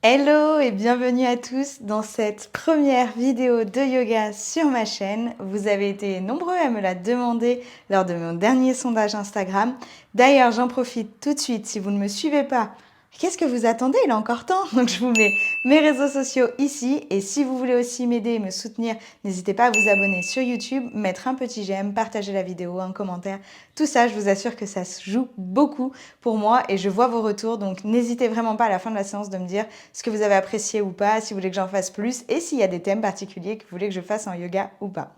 Hello et bienvenue à tous dans cette première vidéo de yoga sur ma chaîne. Vous avez été nombreux à me la demander lors de mon dernier sondage Instagram. D'ailleurs, j'en profite tout de suite. Si vous ne me suivez pas, qu'est-ce que vous attendez? Il est encore temps. Donc je vous mets mes réseaux sociaux ici. Et si vous voulez aussi m'aider et me soutenir, n'hésitez pas à vous abonner sur YouTube, mettre un petit j'aime, partager la vidéo, un commentaire. Tout ça, je vous assure que ça se joue beaucoup pour moi et je vois vos retours. Donc n'hésitez vraiment pas à la fin de la séance de me dire ce que vous avez apprécié ou pas, si vous voulez que j'en fasse plus et s'il y a des thèmes particuliers que vous voulez que je fasse en yoga ou pas.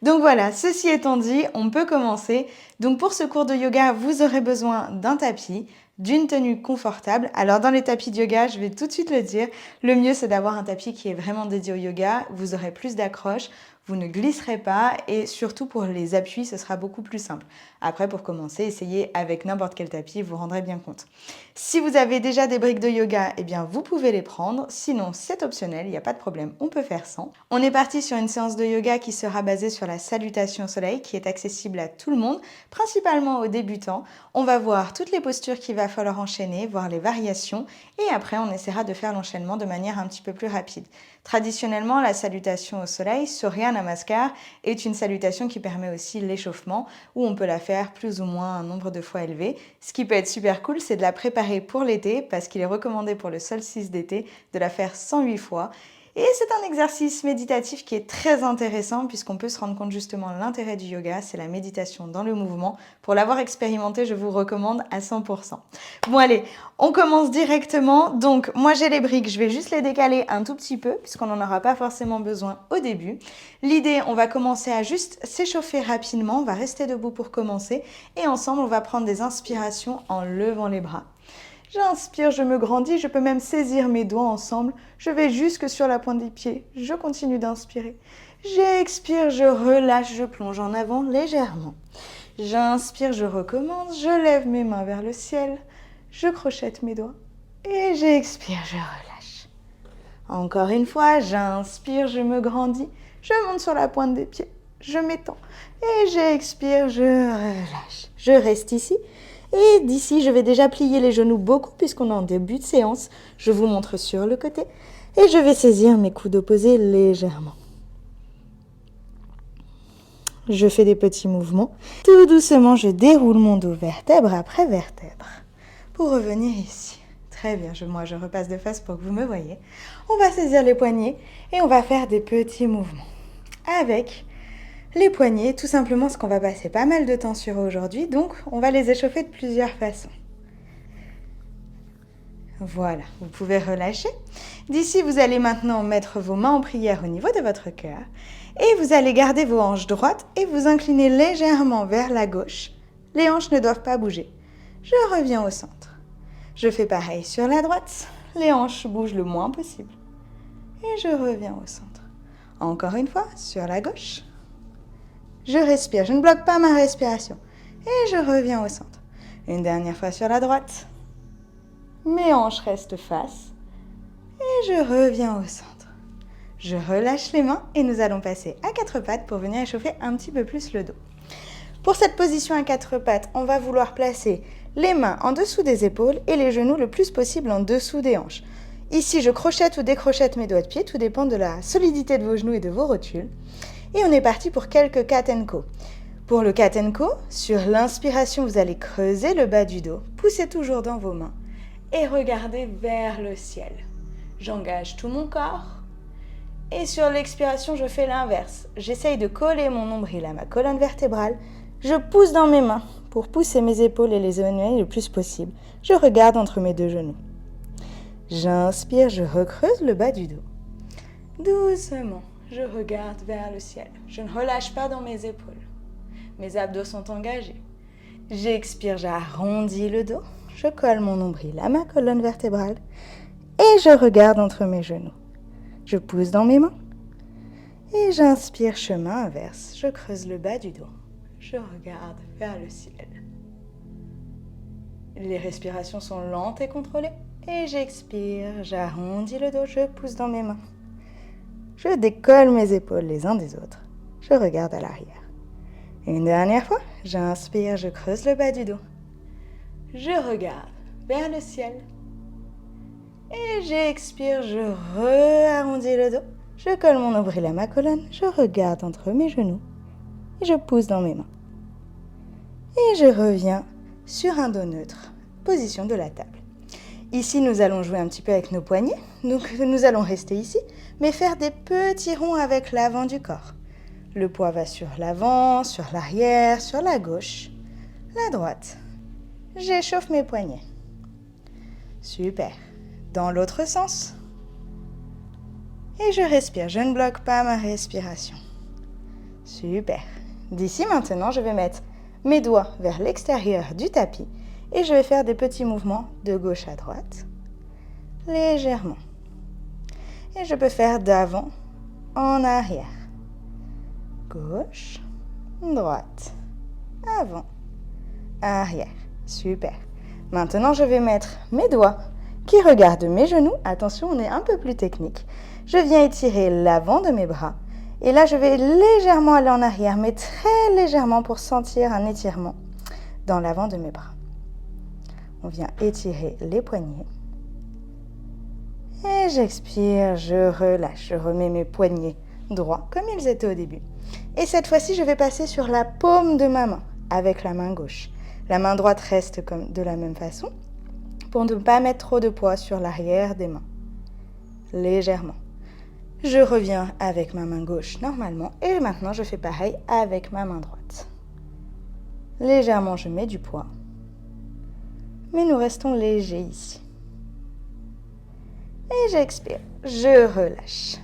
Donc voilà, ceci étant dit, on peut commencer. Donc pour ce cours de yoga, vous aurez besoin d'un tapis, d'une tenue confortable. Alors dans les tapis de yoga, je vais tout de suite le dire, le mieux c'est d'avoir un tapis qui est vraiment dédié au yoga. Vous aurez plus d'accroche, vous ne glisserez pas et surtout pour les appuis, ce sera beaucoup plus simple. Après, pour commencer, essayez avec n'importe quel tapis, vous vous rendrez bien compte. Si vous avez déjà des briques de yoga, eh bien vous pouvez les prendre. Sinon, c'est optionnel, il n'y a pas de problème, on peut faire sans. On est parti sur une séance de yoga qui sera basée sur la salutation au soleil, qui est accessible à tout le monde, principalement aux débutants. On va voir toutes les postures qu'il va falloir enchaîner, voir les variations, et après on essaiera de faire l'enchaînement de manière un petit peu plus rapide. Traditionnellement, la salutation au soleil, Surya Namaskar, est une salutation qui permet aussi l'échauffement, où on peut la faire plus ou moins un nombre de fois élevé. Ce qui peut être super cool, c'est de la préparer pour l'été, parce qu'il est recommandé pour le solstice d'été de la faire 108 fois. Et c'est un exercice méditatif qui est très intéressant puisqu'on peut se rendre compte justement de l'intérêt du yoga, c'est la méditation dans le mouvement. Pour l'avoir expérimenté, je vous recommande à 100%. Bon allez, on commence directement. Donc moi j'ai les briques, je vais juste les décaler un tout petit peu puisqu'on n'en aura pas forcément besoin au début. L'idée, on va commencer à juste s'échauffer rapidement, on va rester debout pour commencer et ensemble on va prendre des inspirations en levant les bras. J'inspire, je me grandis, je peux même saisir mes doigts ensemble. Je vais jusque sur la pointe des pieds. Je continue d'inspirer. J'expire, je relâche, je plonge en avant légèrement. J'inspire, je recommence, je lève mes mains vers le ciel. Je crochette mes doigts. Et j'expire, je relâche. Encore une fois, j'inspire, je me grandis. Je monte sur la pointe des pieds. Je m'étends. Et j'expire, je relâche. Je reste ici. Et d'ici, je vais déjà plier les genoux beaucoup puisqu'on est en début de séance. Je vous montre sur le côté. Et je vais saisir mes coudes opposés légèrement. Je fais des petits mouvements. Tout doucement, je déroule mon dos vertèbre après vertèbre. Pour revenir ici. Très bien, moi je repasse de face pour que vous me voyez. On va saisir les poignets et on va faire des petits mouvements. Avec les poignets, tout simplement parce qu'on va passer pas mal de temps sur eux aujourd'hui, donc on va les échauffer de plusieurs façons. Voilà, vous pouvez relâcher. D'ici, vous allez maintenant mettre vos mains en prière au niveau de votre cœur et vous allez garder vos hanches droites et vous incliner légèrement vers la gauche. Les hanches ne doivent pas bouger. Je reviens au centre. Je fais pareil sur la droite. Les hanches bougent le moins possible. Et je reviens au centre. Encore une fois, sur la gauche. Je respire, je ne bloque pas ma respiration. Et je reviens au centre. Une dernière fois sur la droite. Mes hanches restent face. Et je reviens au centre. Je relâche les mains et nous allons passer à quatre pattes pour venir échauffer un petit peu plus le dos. Pour cette position à quatre pattes, on va vouloir placer les mains en dessous des épaules et les genoux le plus possible en dessous des hanches. Ici, je crochette ou décrochette mes doigts de pied, tout dépend de la solidité de vos genoux et de vos rotules. Et on est parti pour quelques cat and co. Pour le cat and co, sur l'inspiration, vous allez creuser le bas du dos, poussez toujours dans vos mains et regardez vers le ciel. J'engage tout mon corps et sur l'expiration, je fais l'inverse. J'essaye de coller mon nombril à ma colonne vertébrale. Je pousse dans mes mains pour pousser mes épaules et les éloigner le plus possible. Je regarde entre mes deux genoux. J'inspire, je recreuse le bas du dos. Doucement, je regarde vers le ciel. Je ne relâche pas dans mes épaules. Mes abdos sont engagés. J'expire, j'arrondis le dos. Je colle mon nombril à ma colonne vertébrale et je regarde entre mes genoux. Je pousse dans mes mains et j'inspire, chemin inverse. Je creuse le bas du dos. Je regarde vers le ciel. Les respirations sont lentes et contrôlées. Et j'expire, j'arrondis le dos, je pousse dans mes mains. Je décolle mes épaules les uns des autres. Je regarde à l'arrière. Une dernière fois, j'inspire, je creuse le bas du dos. Je regarde vers le ciel. Et j'expire, je re-arrondis le dos. Je colle mon nombril à ma colonne, je regarde entre mes genoux et je pousse dans mes mains. Et je reviens sur un dos neutre, position de la table. Ici, nous allons jouer un petit peu avec nos poignets. Donc, nous allons rester ici, mais faire des petits ronds avec l'avant du corps. Le poids va sur l'avant, sur l'arrière, sur la gauche, la droite. J'échauffe mes poignets. Super. Dans l'autre sens. Et je respire. Je ne bloque pas ma respiration. Super. D'ici maintenant, je vais mettre mes doigts vers l'extérieur du tapis et je vais faire des petits mouvements de gauche à droite, légèrement. Et je peux faire d'avant en arrière. Gauche, droite, avant, arrière. Super. Maintenant, je vais mettre mes doigts qui regardent mes genoux. Attention, on est un peu plus technique. Je viens étirer l'avant de mes bras. Et là, je vais légèrement aller en arrière, mais très légèrement pour sentir un étirement dans l'avant de mes bras. On vient étirer les poignets. Et j'expire, je relâche, je remets mes poignets droits comme ils étaient au début. Et cette fois-ci, je vais passer sur la paume de ma main avec la main gauche. La main droite reste comme de la même façon pour ne pas mettre trop de poids sur l'arrière des mains. Légèrement. Je reviens avec ma main gauche normalement et maintenant je fais pareil avec ma main droite. Légèrement, je mets du poids. Mais nous restons légers ici. Et j'expire, je relâche.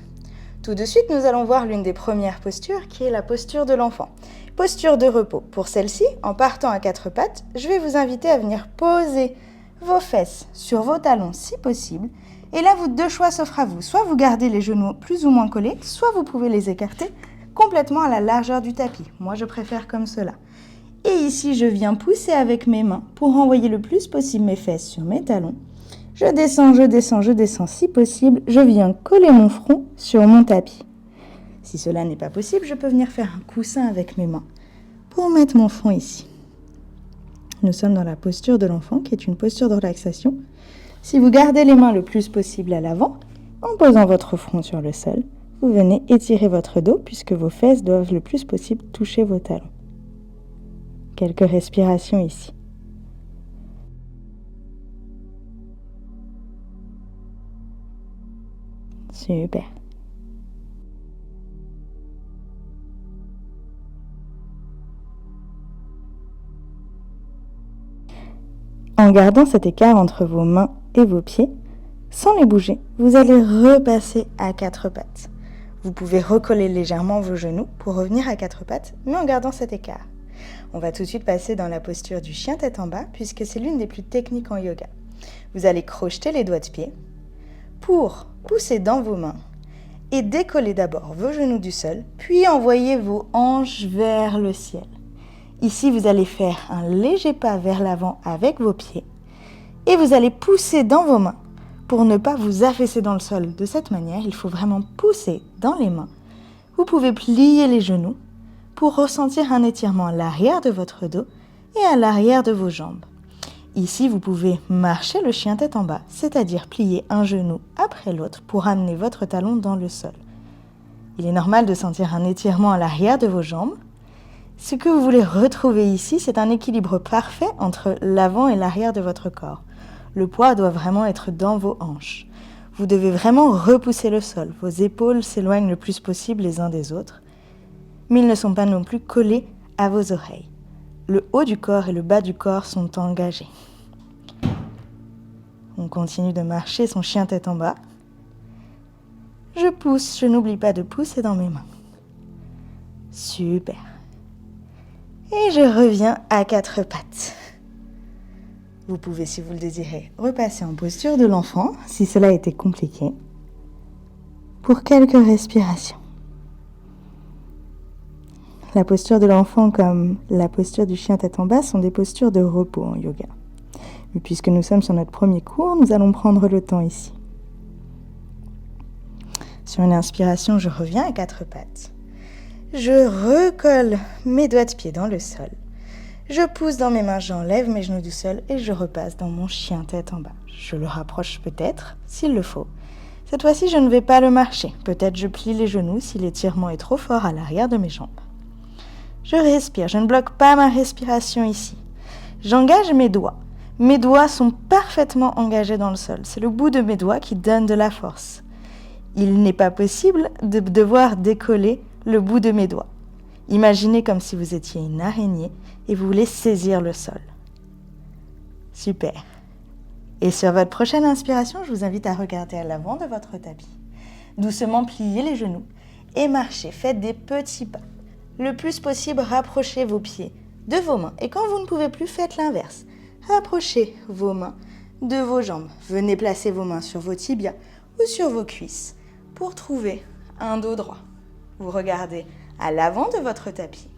Tout de suite, nous allons voir l'une des premières postures qui est la posture de l'enfant. Posture de repos. Pour celle-ci, en partant à quatre pattes, je vais vous inviter à venir poser vos fesses sur vos talons si possible. Et là, deux choix s'offrent à vous. Soit vous gardez les genoux plus ou moins collés, soit vous pouvez les écarter complètement à la largeur du tapis. Moi, je préfère comme cela. Et ici, je viens pousser avec mes mains pour envoyer le plus possible mes fesses sur mes talons. Je descends, je descends, je descends si possible. Je viens coller mon front sur mon tapis. Si cela n'est pas possible, je peux venir faire un coussin avec mes mains pour mettre mon front ici. Nous sommes dans la posture de l'enfant, qui est une posture de relaxation. Si vous gardez les mains le plus possible à l'avant, en posant votre front sur le sol, vous venez étirer votre dos puisque vos fesses doivent le plus possible toucher vos talons. Quelques respirations ici. Super. En gardant cet écart entre vos mains et vos pieds, sans les bouger, vous allez repasser à quatre pattes. Vous pouvez recoller légèrement vos genoux pour revenir à quatre pattes, mais en gardant cet écart. On va tout de suite passer dans la posture du chien tête en bas, puisque c'est l'une des plus techniques en yoga. Vous allez crocheter les doigts de pied pour pousser dans vos mains et décoller d'abord vos genoux du sol, puis envoyer vos hanches vers le ciel. Ici, vous allez faire un léger pas vers l'avant avec vos pieds et vous allez pousser dans vos mains pour ne pas vous affaisser dans le sol. De cette manière, il faut vraiment pousser dans les mains. Vous pouvez plier les genoux pour ressentir un étirement à l'arrière de votre dos et à l'arrière de vos jambes. Ici, vous pouvez marcher le chien tête en bas, c'est-à-dire plier un genou après l'autre pour amener votre talon dans le sol. Il est normal de sentir un étirement à l'arrière de vos jambes. Ce que vous voulez retrouver ici, c'est un équilibre parfait entre l'avant et l'arrière de votre corps. Le poids doit vraiment être dans vos hanches. Vous devez vraiment repousser le sol. Vos épaules s'éloignent le plus possible les uns des autres, mais ils ne sont pas non plus collés à vos oreilles. Le haut du corps et le bas du corps sont engagés. On continue de marcher son chien tête en bas. Je pousse, je n'oublie pas de pousser dans mes mains. Super. Et je reviens à quatre pattes. Vous pouvez, si vous le désirez, repasser en posture de l'enfant, si cela était compliqué, pour quelques respirations. La posture de l'enfant comme la posture du chien tête en bas sont des postures de repos en yoga. Mais puisque nous sommes sur notre premier cours, nous allons prendre le temps ici. Sur une inspiration, je reviens à quatre pattes. Je recolle mes doigts de pied dans le sol. Je pousse dans mes mains, j'enlève mes genoux du sol et je repasse dans mon chien tête en bas. Je le rapproche peut-être, s'il le faut. Cette fois-ci, je ne vais pas le marcher. Peut-être je plie les genoux si l'étirement est trop fort à l'arrière de mes jambes. Je respire, je ne bloque pas ma respiration ici. J'engage mes doigts. Mes doigts sont parfaitement engagés dans le sol. C'est le bout de mes doigts qui donne de la force. Il n'est pas possible de devoir décoller le bout de mes doigts. Imaginez comme si vous étiez une araignée et vous voulez saisir le sol. Super. Et sur votre prochaine inspiration, je vous invite à regarder à l'avant de votre tapis. Doucement pliez les genoux et marchez. Faites des petits pas. Le plus possible, rapprochez vos pieds de vos mains. Et quand vous ne pouvez plus, faites l'inverse. Rapprochez vos mains de vos jambes. Venez placer vos mains sur vos tibias ou sur vos cuisses pour trouver un dos droit. Vous regardez à l'avant de votre tapis.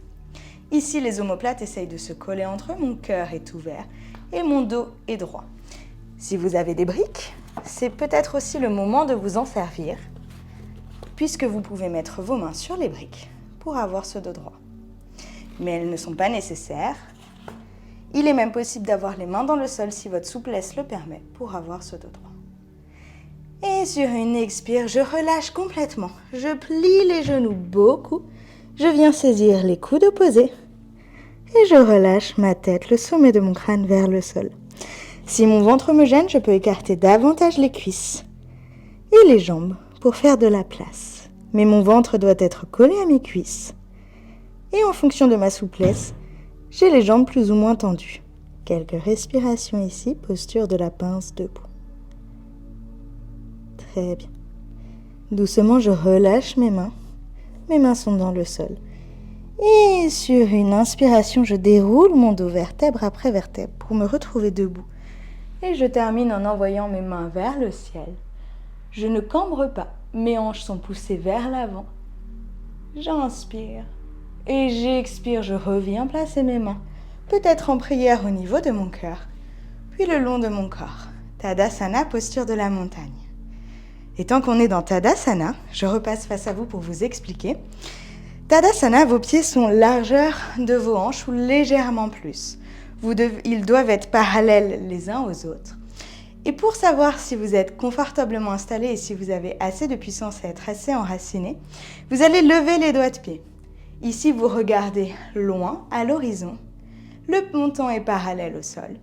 Ici, les omoplates essayent de se coller entre eux. Mon cœur est ouvert et mon dos est droit. Si vous avez des briques, c'est peut-être aussi le moment de vous en servir, puisque vous pouvez mettre vos mains sur les briques pour avoir ce dos droit. Mais elles ne sont pas nécessaires. Il est même possible d'avoir les mains dans le sol si votre souplesse le permet pour avoir ce dos droit. Et sur une expire, je relâche complètement. Je plie les genoux beaucoup. Je viens saisir les coudes opposés. Et je relâche ma tête, le sommet de mon crâne vers le sol. Si mon ventre me gêne, je peux écarter davantage les cuisses et les jambes pour faire de la place. Mais mon ventre doit être collé à mes cuisses. Et en fonction de ma souplesse, j'ai les jambes plus ou moins tendues. Quelques respirations ici, posture de la pince debout. Très bien. Doucement, je relâche mes mains. Mes mains sont dans le sol. Et sur une inspiration, je déroule mon dos vertèbre après vertèbre pour me retrouver debout. Et je termine en envoyant mes mains vers le ciel. Je ne cambre pas, mes hanches sont poussées vers l'avant. J'inspire et j'expire, je reviens placer mes mains, peut-être en prière au niveau de mon cœur, puis le long de mon corps. Tadasana, posture de la montagne. Et tant qu'on est dans Tadasana, je repasse face à vous pour vous expliquer. Tadasana, vos pieds sont largeur de vos hanches ou légèrement plus. Ils doivent être parallèles les uns aux autres. Et pour savoir si vous êtes confortablement installé et si vous avez assez de puissance à être assez enraciné, vous allez lever les doigts de pied. Ici, vous regardez loin, à l'horizon. Le menton est parallèle au sol.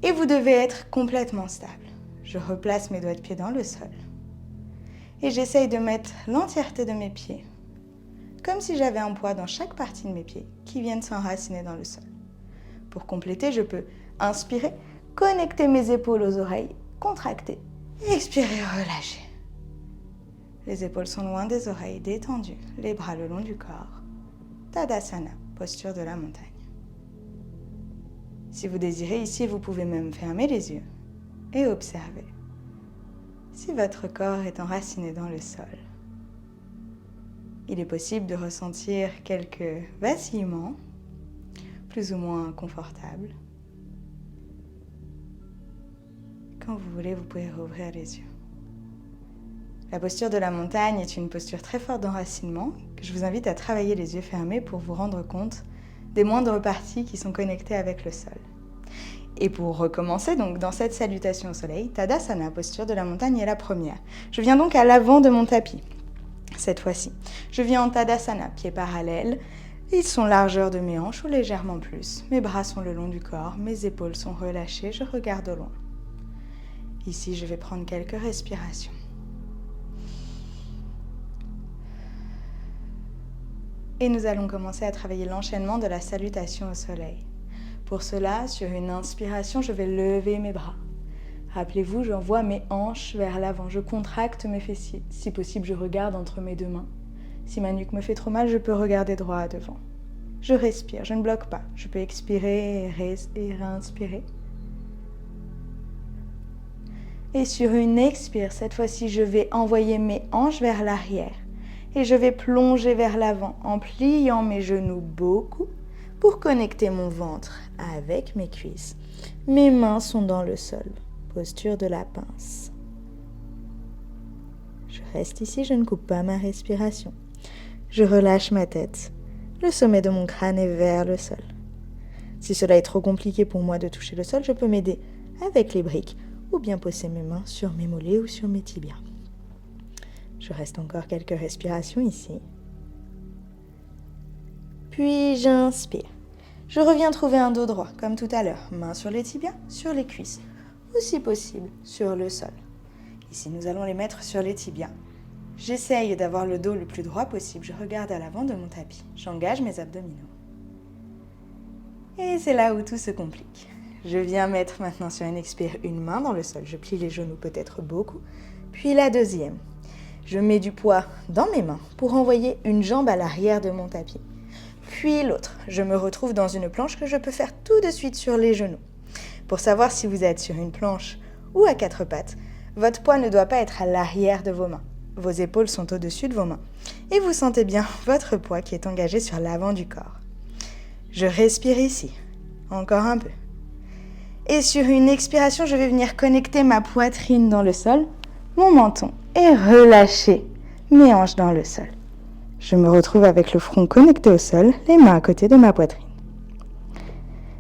Et vous devez être complètement stable. Je replace mes doigts de pied dans le sol. Et j'essaye de mettre l'entièreté de mes pieds, comme si j'avais un poids dans chaque partie de mes pieds qui viennent s'enraciner dans le sol. Pour compléter, je peux inspirer, connecter mes épaules aux oreilles, contracter, expirer, relâcher. Les épaules sont loin des oreilles, détendues, les bras le long du corps. Tadasana, posture de la montagne. Si vous désirez, ici, vous pouvez même fermer les yeux et observer si votre corps est enraciné dans le sol. Il est possible de ressentir quelques vacillements, plus ou moins confortables. Quand vous voulez, vous pouvez rouvrir les yeux. La posture de la montagne est une posture très forte d'enracinement que je vous invite à travailler les yeux fermés pour vous rendre compte des moindres parties qui sont connectées avec le sol. Et pour recommencer, donc dans cette salutation au soleil, Tadasana, posture de la montagne, est la première. Je viens donc à l'avant de mon tapis, cette fois-ci. Je viens en Tadasana, pieds parallèles. Ils sont largeur de mes hanches ou légèrement plus. Mes bras sont le long du corps, mes épaules sont relâchées, je regarde au loin. Ici, je vais prendre quelques respirations. Et nous allons commencer à travailler l'enchaînement de la salutation au soleil. Pour cela, sur une inspiration, je vais lever mes bras. Rappelez-vous, j'envoie mes hanches vers l'avant. Je contracte mes fessiers. Si possible, je regarde entre mes deux mains. Si ma nuque me fait trop mal, je peux regarder droit devant. Je respire, je ne bloque pas. Je peux expirer et réinspirer. Et sur une expire, cette fois-ci, je vais envoyer mes hanches vers l'arrière. Et je vais plonger vers l'avant en pliant mes genoux beaucoup pour connecter mon ventre avec mes cuisses. Mes mains sont dans le sol, posture de la pince. Je reste ici, je ne coupe pas ma respiration. Je relâche ma tête. Le sommet de mon crâne est vers le sol. Si cela est trop compliqué pour moi de toucher le sol, je peux m'aider avec les briques ou bien poser mes mains sur mes mollets ou sur mes tibias. Je reste encore quelques respirations ici. Puis j'inspire. Je reviens trouver un dos droit, comme tout à l'heure. Mains sur les tibias, sur les cuisses, ou si possible, sur le sol. Ici, nous allons les mettre sur les tibias. J'essaye d'avoir le dos le plus droit possible. Je regarde à l'avant de mon tapis. J'engage mes abdominaux. Et c'est là où tout se complique. Je viens mettre maintenant sur une expire une main dans le sol. Je plie les genoux peut-être beaucoup. Puis la deuxième. Je mets du poids dans mes mains pour envoyer une jambe à l'arrière de mon tapis. Puis l'autre. Je me retrouve dans une planche que je peux faire tout de suite sur les genoux. Pour savoir si vous êtes sur une planche ou à quatre pattes, votre poids ne doit pas être à l'arrière de vos mains. Vos épaules sont au-dessus de vos mains. Et vous sentez bien votre poids qui est engagé sur l'avant du corps. Je respire ici. Encore un peu. Et sur une expiration, je vais venir connecter ma poitrine dans le sol, mon menton, et relâcher mes hanches dans le sol. Je me retrouve avec le front connecté au sol, les mains à côté de ma poitrine.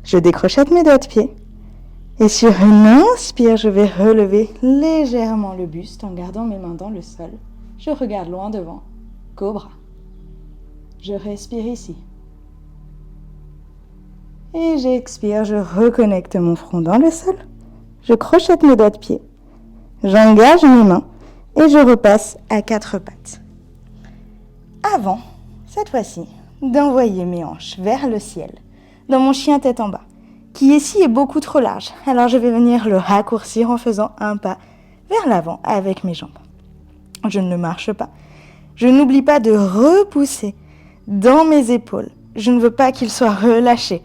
Je décrochette mes doigts de pied. Et sur une inspire, je vais relever légèrement le buste en gardant mes mains dans le sol. Je regarde loin devant. Cobra. Je respire ici. Et j'expire, je reconnecte mon front dans le sol. Je crochette mes doigts de pied. J'engage mes mains et je repasse à quatre pattes. Avant, cette fois-ci, d'envoyer mes hanches vers le ciel, dans mon chien tête en bas, qui ici est beaucoup trop large. Alors je vais venir le raccourcir en faisant un pas vers l'avant avec mes jambes. Je ne marche pas. Je n'oublie pas de repousser dans mes épaules. Je ne veux pas qu'ils soient relâchés,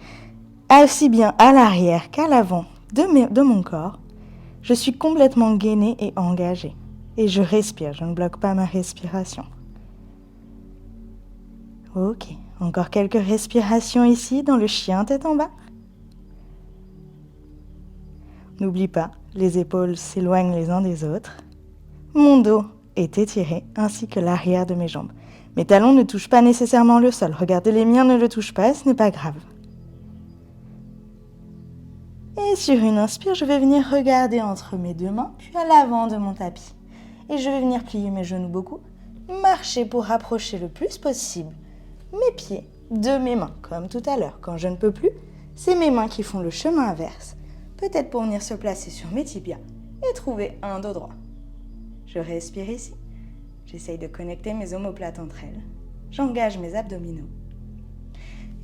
aussi bien à l'arrière qu'à l'avant de mon corps. Je suis complètement gainée et engagée. Et je respire, je ne bloque pas ma respiration. Ok, encore quelques respirations ici dans le chien tête en bas. N'oublie pas, les épaules s'éloignent les uns des autres. Mon dos est étiré ainsi que l'arrière de mes jambes. Mes talons ne touchent pas nécessairement le sol. Regardez, les miens ne le touchent pas, ce n'est pas grave. Et sur une inspire, je vais venir regarder entre mes deux mains, puis à l'avant de mon tapis. Et je vais venir plier mes genoux beaucoup, marcher pour rapprocher le plus possible mes pieds de mes mains, comme tout à l'heure. Quand je ne peux plus, c'est mes mains qui font le chemin inverse, peut-être pour venir se placer sur mes tibias et trouver un dos droit. Je respire ici. J'essaye de connecter mes omoplates entre elles. J'engage mes abdominaux.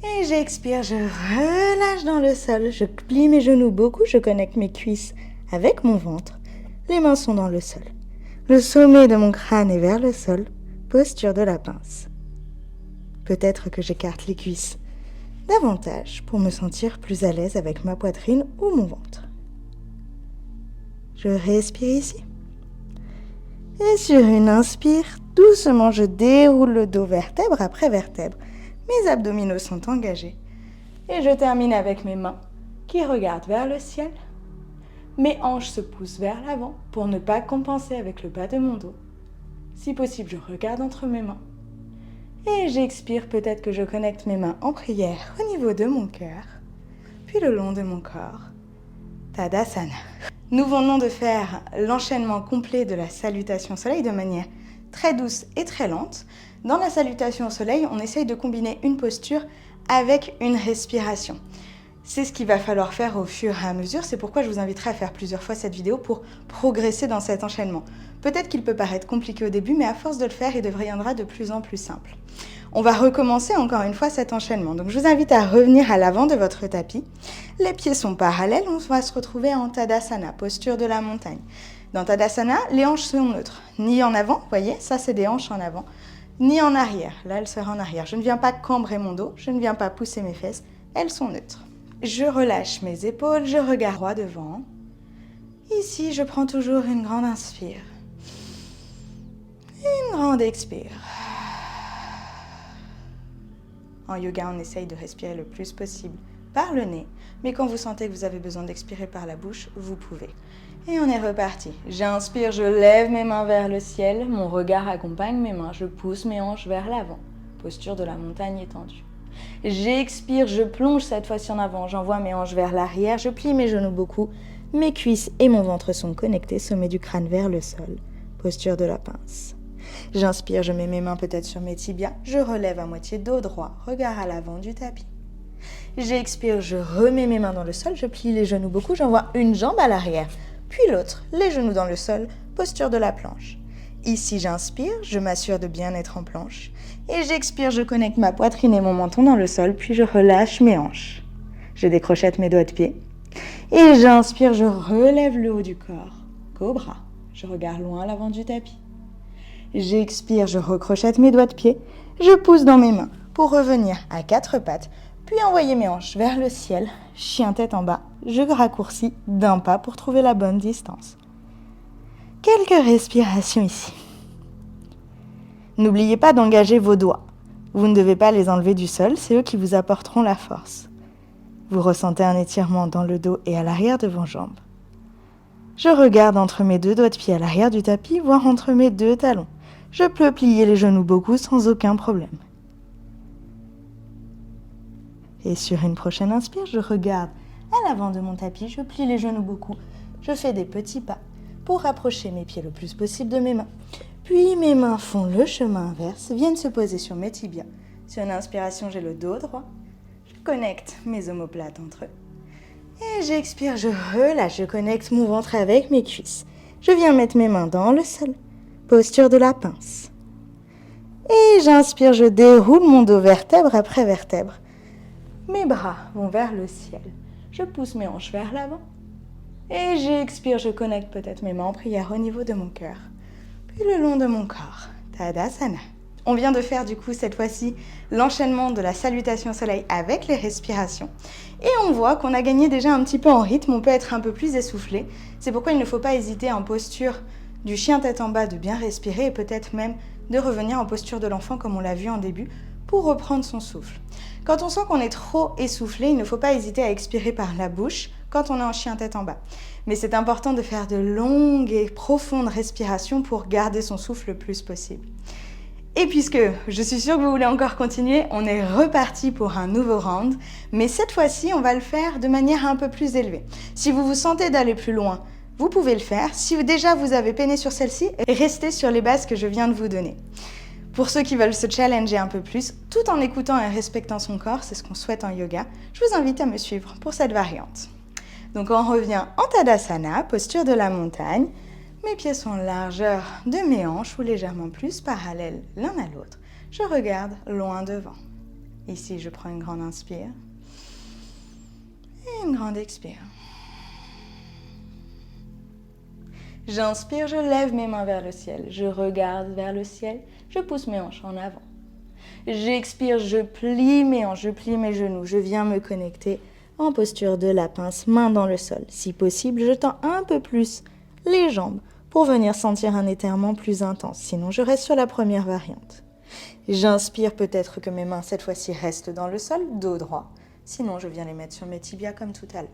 Et j'expire, je relâche dans le sol. Je plie mes genoux beaucoup, je connecte mes cuisses avec mon ventre. Les mains sont dans le sol. Le sommet de mon crâne est vers le sol. Posture de la pince. Peut-être que j'écarte les cuisses davantage pour me sentir plus à l'aise avec ma poitrine ou mon ventre. Je respire ici. Et sur une inspire, doucement, je déroule le dos vertèbre après vertèbre. Mes abdominaux sont engagés. Et je termine avec mes mains qui regardent vers le ciel. Mes hanches se poussent vers l'avant pour ne pas compenser avec le bas de mon dos. Si possible, je regarde entre mes mains. Et j'expire, peut-être que je connecte mes mains en prière au niveau de mon cœur, puis le long de mon corps. Tadasana. Nous venons de faire l'enchaînement complet de la salutation au soleil de manière très douce et très lente. Dans la salutation au soleil, on essaye de combiner une posture avec une respiration. C'est ce qu'il va falloir faire au fur et à mesure. C'est pourquoi je vous inviterai à faire plusieurs fois cette vidéo pour progresser dans cet enchaînement. Peut-être qu'il peut paraître compliqué au début, mais à force de le faire, il deviendra de plus en plus simple. On va recommencer encore une fois cet enchaînement. Donc je vous invite à revenir à l'avant de votre tapis. Les pieds sont parallèles, on va se retrouver en Tadasana, posture de la montagne. Dans Tadasana, les hanches sont neutres. Ni en avant, vous voyez, ça c'est des hanches en avant, ni en arrière. Là, elles seraient en arrière. Je ne viens pas cambrer mon dos, je ne viens pas pousser mes fesses, elles sont neutres. Je relâche mes épaules, je regarde droit devant. Ici, je prends toujours une grande inspire. Une grande expire. En yoga, on essaye de respirer le plus possible par le nez, mais quand vous sentez que vous avez besoin d'expirer par la bouche, vous pouvez. Et on est reparti. J'inspire, je lève mes mains vers le ciel, mon regard accompagne mes mains, je pousse mes hanches vers l'avant. Posture de la montagne étendue. J'expire, je plonge cette fois-ci en avant, j'envoie mes hanches vers l'arrière, je plie mes genoux beaucoup, mes cuisses et mon ventre sont connectés, sommet du crâne vers le sol, posture de la pince. J'inspire, je mets mes mains peut-être sur mes tibias, je relève à moitié dos droit, regard à l'avant du tapis. J'expire, je remets mes mains dans le sol, je plie les genoux beaucoup, j'envoie une jambe à l'arrière, puis l'autre, les genoux dans le sol, posture de la planche. Ici, j'inspire, je m'assure de bien être en planche. Et j'expire, je connecte ma poitrine et mon menton dans le sol, puis je relâche mes hanches. Je décrochette mes doigts de pied. Et j'inspire, je relève le haut du corps. Cobra, je regarde loin à l'avant du tapis. J'expire, je recrochette mes doigts de pied. Je pousse dans mes mains pour revenir à 4 pattes, puis envoyer mes hanches vers le ciel. Chien tête en bas, je raccourcis d'un pas pour trouver la bonne distance. Quelques respirations ici. N'oubliez pas d'engager vos doigts. Vous ne devez pas les enlever du sol, c'est eux qui vous apporteront la force. Vous ressentez un étirement dans le dos et à l'arrière de vos jambes. Je regarde entre mes 2 doigts de pied à l'arrière du tapis, voire entre mes 2 talons. Je peux plier les genoux beaucoup sans aucun problème. Et sur une prochaine inspire, je regarde à l'avant de mon tapis, je plie les genoux beaucoup. Je fais des petits pas pour rapprocher mes pieds le plus possible de mes mains. Puis mes mains font le chemin inverse, viennent se poser sur mes tibias. Sur une inspiration, j'ai le dos droit. Je connecte mes omoplates entre eux. Et j'expire, je relâche, je connecte mon ventre avec mes cuisses. Je viens mettre mes mains dans le sol. Posture de la pince. Et j'inspire, je déroule mon dos vertèbre après vertèbre. Mes bras vont vers le ciel. Je pousse mes hanches vers l'avant. Et j'expire, je connecte peut-être mes mains en prière au niveau de mon cœur. Puis le long de mon corps. Tadasana. On vient de faire du coup cette fois-ci l'enchaînement de la salutation au soleil avec les respirations. Et on voit qu'on a gagné déjà un petit peu en rythme, on peut être un peu plus essoufflé. C'est pourquoi il ne faut pas hésiter en posture du chien tête en bas de bien respirer et peut-être même de revenir en posture de l'enfant comme on l'a vu en début pour reprendre son souffle. Quand on sent qu'on est trop essoufflé, il ne faut pas hésiter à expirer par la bouche quand on est en chien tête en bas. Mais c'est important de faire de longues et profondes respirations pour garder son souffle le plus possible. Et puisque je suis sûre que vous voulez encore continuer, on est reparti pour un nouveau round. Mais cette fois-ci, on va le faire de manière un peu plus élevée. Si vous vous sentez d'aller plus loin, vous pouvez le faire. Si déjà vous avez peiné sur celle-ci, restez sur les bases que je viens de vous donner. Pour ceux qui veulent se challenger un peu plus, tout en écoutant et respectant son corps, c'est ce qu'on souhaite en yoga, je vous invite à me suivre pour cette variante. Donc on revient en Tadasana, posture de la montagne. Mes pieds sont largeur de mes hanches ou légèrement plus parallèles l'un à l'autre. Je regarde loin devant. Ici, je prends une grande inspire et une grande expire. J'inspire, je lève mes mains vers le ciel. Je regarde vers le ciel. Je pousse mes hanches en avant. J'expire, je plie mes hanches, je plie mes genoux. Je viens me connecter en posture de la pince, main dans le sol. Si possible, je tends un peu plus les jambes pour venir sentir un étirement plus intense. Sinon, je reste sur la première variante. J'inspire, peut-être que mes mains, cette fois-ci, restent dans le sol, dos droit. Sinon, je viens les mettre sur mes tibias comme tout à l'heure.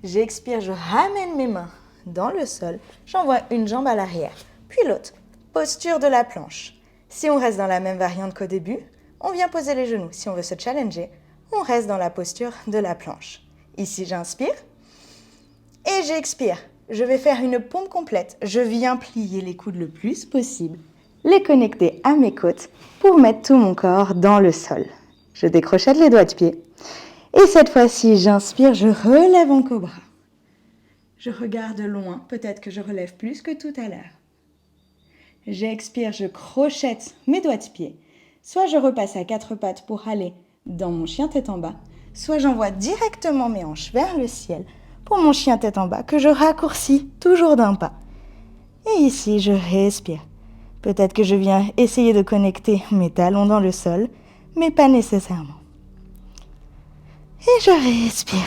J'expire, je ramène mes mains dans le sol. J'envoie une jambe à l'arrière, puis l'autre. Posture de la planche. Si on reste dans la même variante qu'au début, on vient poser les genoux. Si on veut se challenger, on reste dans la posture de la planche. Ici, j'inspire et j'expire. Je vais faire une pompe complète. Je viens plier les coudes le plus possible, les connecter à mes côtes pour mettre tout mon corps dans le sol. Je décrochette les doigts de pied. Et cette fois-ci, j'inspire, je relève en cobra. Je regarde loin, peut-être que je relève plus que tout à l'heure. J'expire, je crochette mes doigts de pied. Soit je repasse à 4 pattes pour aller dans mon chien tête en bas, soit j'envoie directement mes hanches vers le ciel pour mon chien tête en bas que je raccourcis toujours d'un pas. Et ici, je respire. Peut-être que je viens essayer de connecter mes talons dans le sol, mais pas nécessairement. Et je respire.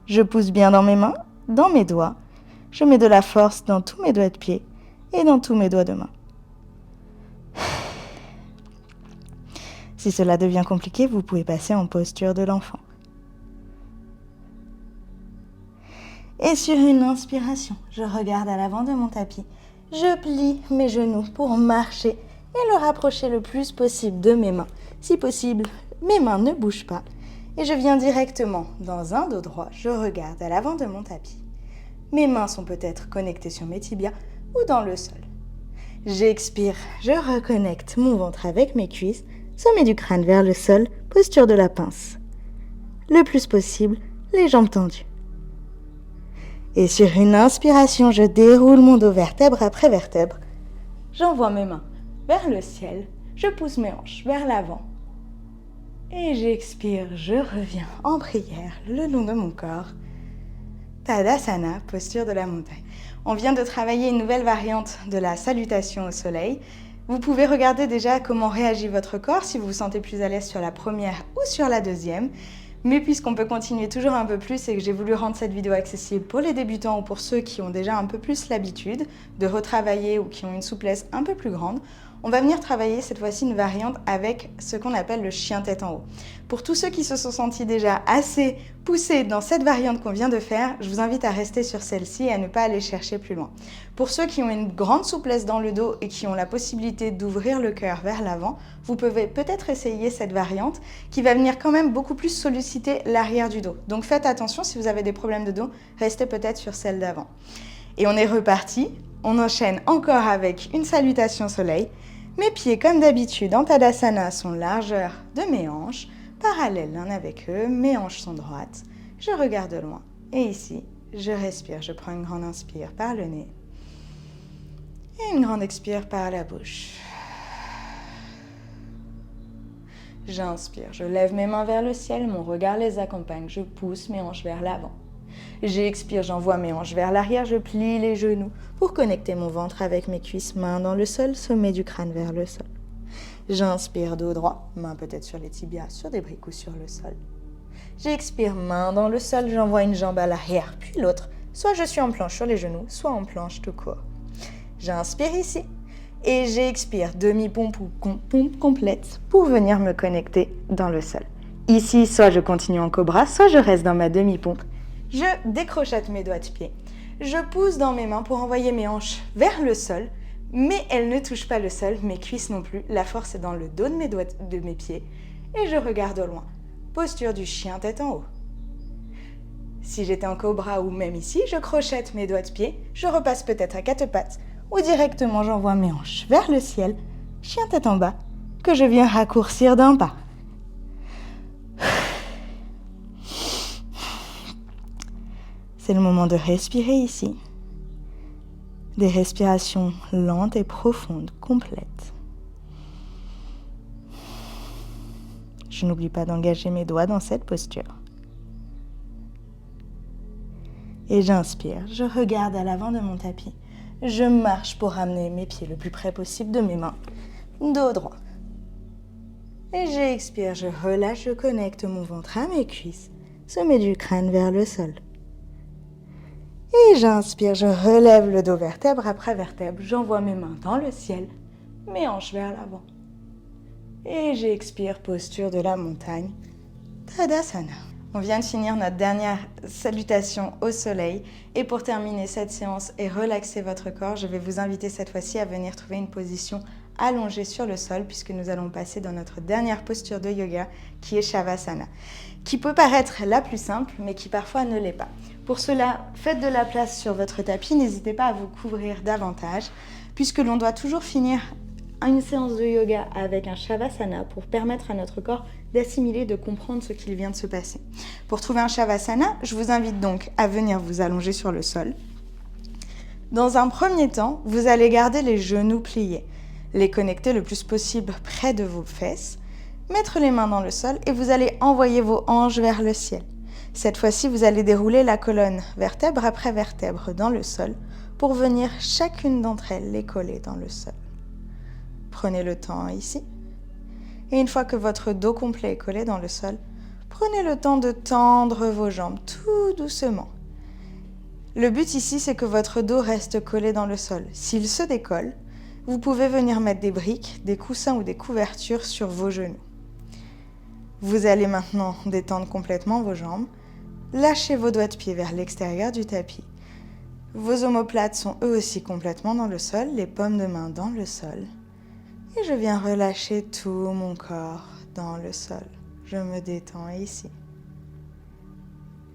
Je pousse bien dans mes mains, dans mes doigts. Je mets de la force dans tous mes doigts de pied et dans tous mes doigts de main. Si cela devient compliqué, vous pouvez passer en posture de l'enfant. Et sur une inspiration, je regarde à l'avant de mon tapis. Je plie mes genoux pour marcher et le rapprocher le plus possible de mes mains. Si possible, mes mains ne bougent pas et je viens directement dans un dos droit, je regarde à l'avant de mon tapis. Mes mains sont peut-être connectées sur mes tibias ou dans le sol. J'expire, je reconnecte mon ventre avec mes cuisses, sommet du crâne vers le sol, posture de la pince. Le plus possible, les jambes tendues. Et sur une inspiration, je déroule mon dos vertèbre après vertèbre. J'envoie mes mains vers le ciel, je pousse mes hanches vers l'avant. Et j'expire, je reviens en prière le long de mon corps. Tadasana, posture de la montagne. On vient de travailler une nouvelle variante de la salutation au soleil. Vous pouvez regarder déjà comment réagit votre corps si vous vous sentez plus à l'aise sur la première ou sur la deuxième. Mais puisqu'on peut continuer toujours un peu plus et que j'ai voulu rendre cette vidéo accessible pour les débutants ou pour ceux qui ont déjà un peu plus l'habitude de retravailler ou qui ont une souplesse un peu plus grande, on va venir travailler cette fois-ci une variante avec ce qu'on appelle le chien tête en haut. Pour tous ceux qui se sont sentis déjà assez poussés dans cette variante qu'on vient de faire, je vous invite à rester sur celle-ci et à ne pas aller chercher plus loin. Pour ceux qui ont une grande souplesse dans le dos et qui ont la possibilité d'ouvrir le cœur vers l'avant, vous pouvez peut-être essayer cette variante qui va venir quand même beaucoup plus solliciter l'arrière du dos. Donc faites attention, si vous avez des problèmes de dos, restez peut-être sur celle d'avant. Et on est reparti, on enchaîne encore avec une salutation soleil. Mes pieds, comme d'habitude, en Tadasana, sont largeur de mes hanches, parallèles l'un avec eux, mes hanches sont droites, je regarde loin. Et ici, je respire, je prends une grande inspire par le nez et une grande expire par la bouche. J'inspire, je lève mes mains vers le ciel, mon regard les accompagne, je pousse mes hanches vers l'avant. J'expire, j'envoie mes hanches vers l'arrière, je plie les genoux pour connecter mon ventre avec mes cuisses, mains dans le sol, sommet du crâne vers le sol. J'inspire, dos droit, mains peut-être sur les tibias, sur des briques ou sur le sol. J'expire, main dans le sol, j'envoie une jambe à l'arrière, puis l'autre. Soit je suis en planche sur les genoux, soit en planche tout court. J'inspire ici et j'expire, demi-pompe ou pompe complète pour venir me connecter dans le sol. Ici, soit je continue en cobra, soit je reste dans ma demi-pompe. Je décrochette mes doigts de pied. Je pousse dans mes mains pour envoyer mes hanches vers le sol, mais elles ne touchent pas le sol, mes cuisses non plus. La force est dans le dos de mes pieds et je regarde au loin. Posture du chien tête en haut. Si j'étais en cobra ou même ici, je crochette mes doigts de pied, je repasse peut-être à quatre pattes ou directement j'envoie mes hanches vers le ciel, chien tête en bas, que je viens raccourcir d'un pas. C'est le moment de respirer ici. Des respirations lentes et profondes, complètes. Je n'oublie pas d'engager mes doigts dans cette posture. Et j'inspire, je regarde à l'avant de mon tapis. Je marche pour ramener mes pieds le plus près possible de mes mains. Dos droit. Et j'expire, je relâche, je connecte mon ventre à mes cuisses. Sommet du crâne vers le sol. Et j'inspire, je relève le dos vertèbre après vertèbre. J'envoie mes mains dans le ciel, mes hanches vers l'avant. Et j'expire, posture de la montagne, Tadasana. On vient de finir notre dernière salutation au soleil. Et pour terminer cette séance et relaxer votre corps, je vais vous inviter cette fois-ci à venir trouver une position allongée sur le sol puisque nous allons passer dans notre dernière posture de yoga qui est Shavasana, qui peut paraître la plus simple mais qui parfois ne l'est pas. Pour cela, faites de la place sur votre tapis, n'hésitez pas à vous couvrir davantage puisque l'on doit toujours finir une séance de yoga avec un Shavasana pour permettre à notre corps d'assimiler, de comprendre ce qu'il vient de se passer. Pour trouver un Shavasana, je vous invite donc à venir vous allonger sur le sol. Dans un premier temps, vous allez garder les genoux pliés, les connecter le plus possible près de vos fesses, mettre les mains dans le sol et vous allez envoyer vos hanches vers le ciel. Cette fois-ci, vous allez dérouler la colonne vertèbre après vertèbre dans le sol pour venir chacune d'entre elles les coller dans le sol. Prenez le temps ici. Et une fois que votre dos complet est collé dans le sol, prenez le temps de tendre vos jambes tout doucement. Le but ici, c'est que votre dos reste collé dans le sol. S'il se décolle, vous pouvez venir mettre des briques, des coussins ou des couvertures sur vos genoux. Vous allez maintenant détendre complètement vos jambes. Lâchez vos doigts de pied vers l'extérieur du tapis. Vos omoplates sont eux aussi complètement dans le sol, les paumes de main dans le sol. Et je viens relâcher tout mon corps dans le sol. Je me détends ici.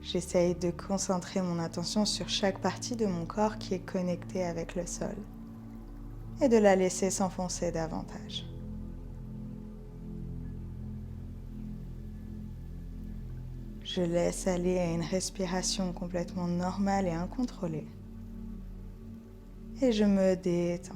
J'essaye de concentrer mon attention sur chaque partie de mon corps qui est connectée avec le sol et de la laisser s'enfoncer davantage. Je laisse aller à une respiration complètement normale et incontrôlée. Et je me détends.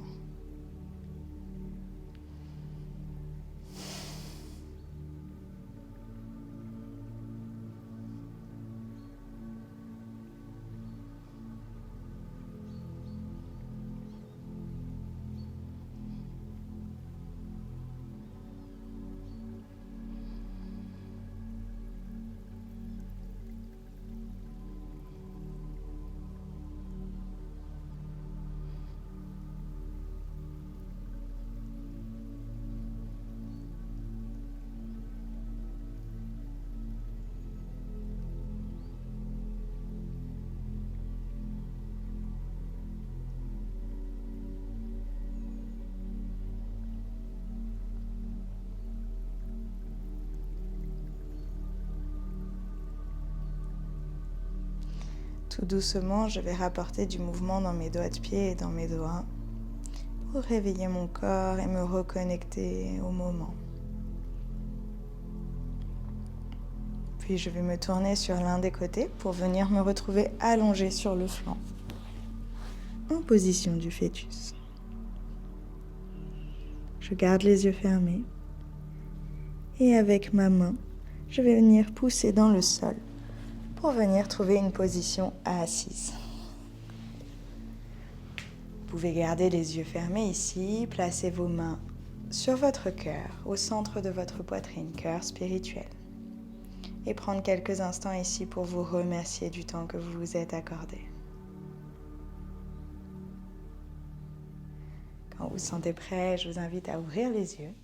Tout doucement, je vais rapporter du mouvement dans mes doigts de pied et dans mes doigts pour réveiller mon corps et me reconnecter au moment. Puis je vais me tourner sur l'un des côtés pour venir me retrouver allongée sur le flanc, en position du fœtus. Je garde les yeux fermés et avec ma main, je vais venir pousser dans le sol pour venir trouver une position assise. Vous pouvez garder les yeux fermés ici, placez vos mains sur votre cœur, au centre de votre poitrine, cœur spirituel. Et prendre quelques instants ici pour vous remercier du temps que vous vous êtes accordé. Quand vous vous sentez prêt, je vous invite à ouvrir les yeux.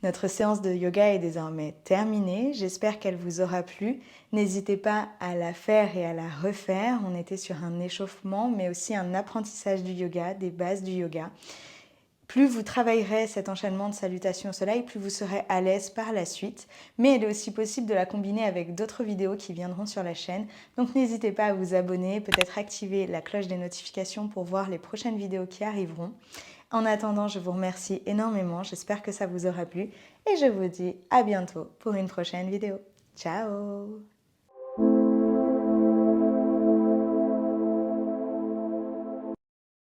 Notre séance de yoga est désormais terminée. J'espère qu'elle vous aura plu. N'hésitez pas à la faire et à la refaire. On était sur un échauffement, mais aussi un apprentissage du yoga, des bases du yoga. Plus vous travaillerez cet enchaînement de salutations au soleil, plus vous serez à l'aise par la suite. Mais il est aussi possible de la combiner avec d'autres vidéos qui viendront sur la chaîne. Donc n'hésitez pas à vous abonner, peut-être activer la cloche des notifications pour voir les prochaines vidéos qui arriveront. En attendant, je vous remercie énormément. J'espère que ça vous aura plu. Et je vous dis à bientôt pour une prochaine vidéo. Ciao!